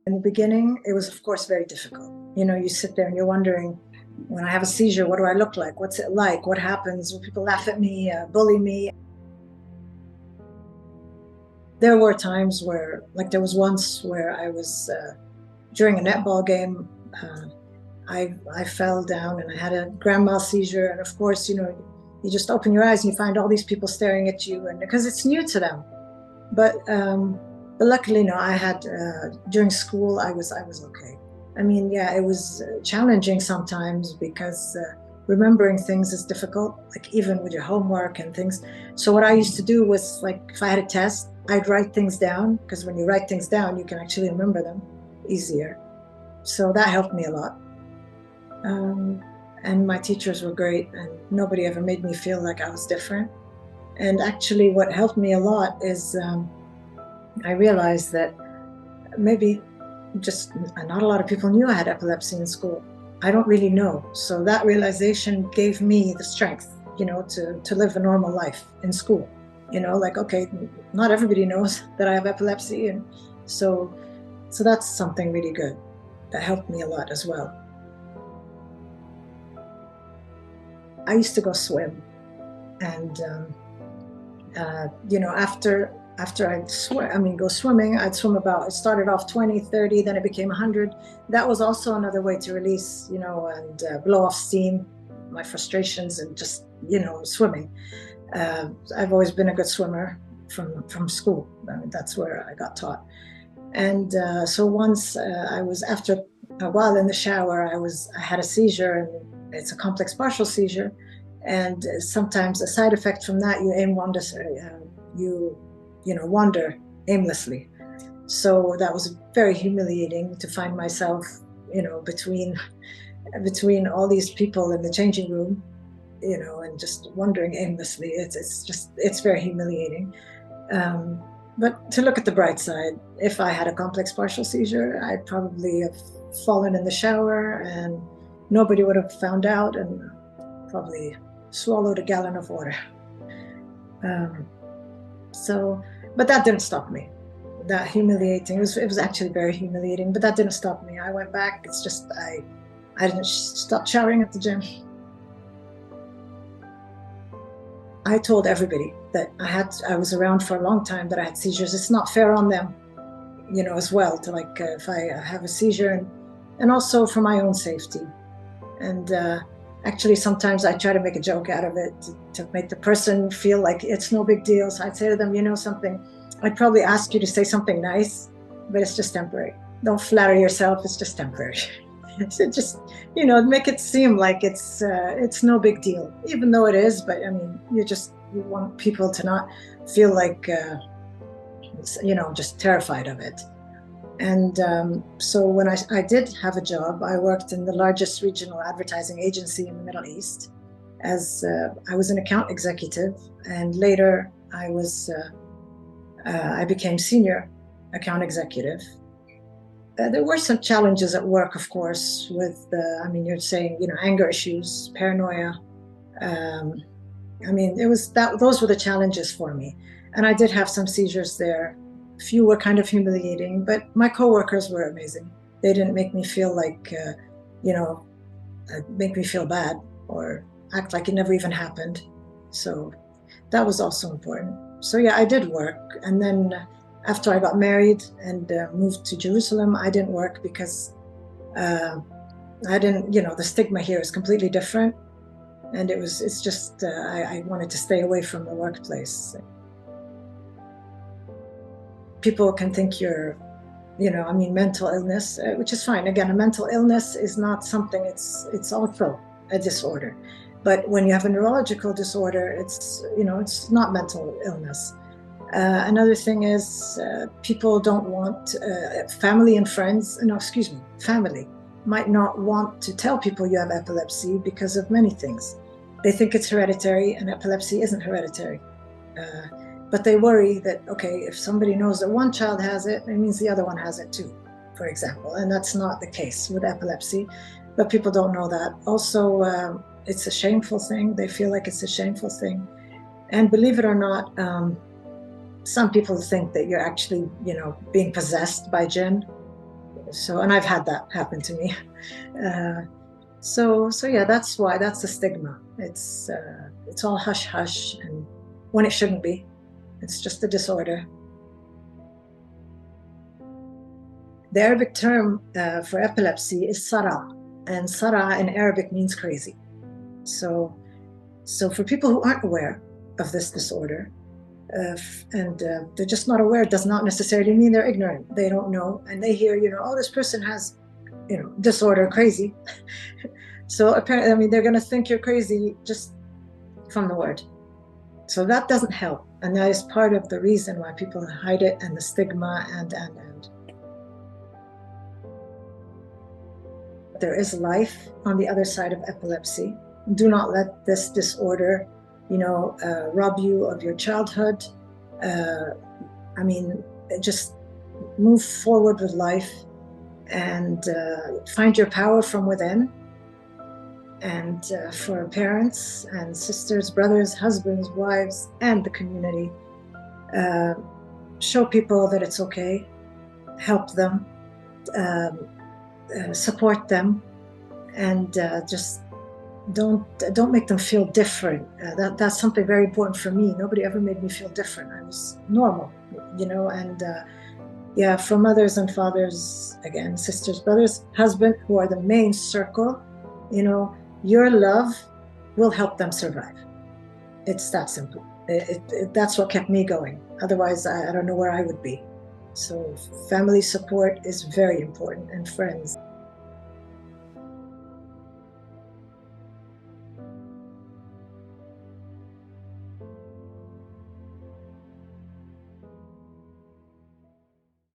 In the beginning, it was, of course, very difficult. You sit there and you're wondering, when I have a seizure, what do I look like? What's it like? What happens? Will people laugh at me, bully me? There were times where, like there was once where I was, during a netball game, I fell down and I had a grand mal seizure. And of course, you just open your eyes and you find all these people staring at you, and because it's new to them. But luckily, no, I had, during school, I was okay. I mean, yeah, it was challenging sometimes because remembering things is difficult, like even with your homework and things. So what I used to do was, like, if I had a test, I'd write things down, because when you write things down, you can actually remember them easier. So that helped me a lot. And my teachers were great, and nobody ever made me feel like I was different. And actually what helped me a lot is I realized that maybe just not a lot of people knew I had epilepsy in school. I don't really know. So that realization gave me the strength, to live a normal life in school. Like, okay, not everybody knows that I have epilepsy. And so that's something really good that helped me a lot as well. I used to go swim, and after I'd go swimming, I'd swim about, it started off 20, 30, then it became 100. That was also another way to release, and blow off steam, my frustrations, and just, swimming. I've always been a good swimmer from school. I mean, that's where I got taught. And so once I was, after a while in the shower, I had a seizure, and it's a complex partial seizure. And sometimes a side effect from that, you wander aimlessly. So that was very humiliating to find myself, between all these people in the changing room, and just wandering aimlessly. It's very humiliating. But to look at the bright side, if I had a complex partial seizure, I'd probably have fallen in the shower and nobody would have found out, and probably swallowed a gallon of water. But that didn't stop me. That humiliating, it was actually very humiliating, but that didn't stop me. I went back. It's just, I didn't stop showering at the gym. I told everybody that I was around for a long time, that I had seizures. It's not fair on them, as well, to, like, if I have a seizure, and also for my own safety. And actually, sometimes I try to make a joke out of it to make the person feel like it's no big deal. So I'd say to them, something, I'd probably ask you to say something nice, but it's just temporary. Don't flatter yourself, it's just temporary. So just, make it seem like it's no big deal, even though it is. But I mean, you want people to not feel like, just terrified of it. And so when I did have a job, I worked in the largest regional advertising agency in the Middle East. I was an account executive, and later I became senior account executive. There were some challenges at work, of course, with you're saying, anger issues, paranoia. Those were the challenges for me. And I did have some seizures there. A few were kind of humiliating, but my coworkers were amazing. They didn't make me feel like, make me feel bad or act like it never even happened. So that was also important. So yeah, I did work. And then after I got married and moved to Jerusalem, I didn't work because the stigma here is completely different. And I wanted to stay away from the workplace. People can think you're, mental illness, which is fine. Again, a mental illness is not something, it's also a disorder. But when you have a neurological disorder, it's not mental illness. Another thing is people don't want, family might not want to tell people you have epilepsy because of many things. They think it's hereditary, and epilepsy isn't hereditary. But they worry that, okay, if somebody knows that one child has it, it means the other one has it too, for example. And that's not the case with epilepsy, but people don't know that. Also, it's a shameful thing. They feel like it's a shameful thing. And believe it or not, some people think that you're actually, being possessed by jinn. So, and I've had that happen to me. So yeah, that's why, that's the stigma. It's all hush hush, and when it shouldn't be. It's just a disorder. The Arabic term for epilepsy is Sar'a, and Sar'a in Arabic means crazy. So for people who aren't aware of this disorder, and they're just not aware, it does not necessarily mean they're ignorant. They don't know, and they hear, oh, this person has, disorder, crazy. So apparently, I mean, they're going to think you're crazy just from the word. So that doesn't help, and that is part of the reason why people hide it, and the stigma, and. There is life on the other side of epilepsy. Do not let this disorder, rob you of your childhood. Just move forward with life, and find your power from within. And for parents and sisters, brothers, husbands, wives, and the community, show people that it's okay, help them, support them, and just don't make them feel different. That's something very important for me. Nobody ever made me feel different. I was normal, and for mothers and fathers, again, sisters, brothers, husband, who are the main circle, your love will help them survive. It's that simple. That's what kept me going. Otherwise, I don't know where I would be. So family support is very important, and friends.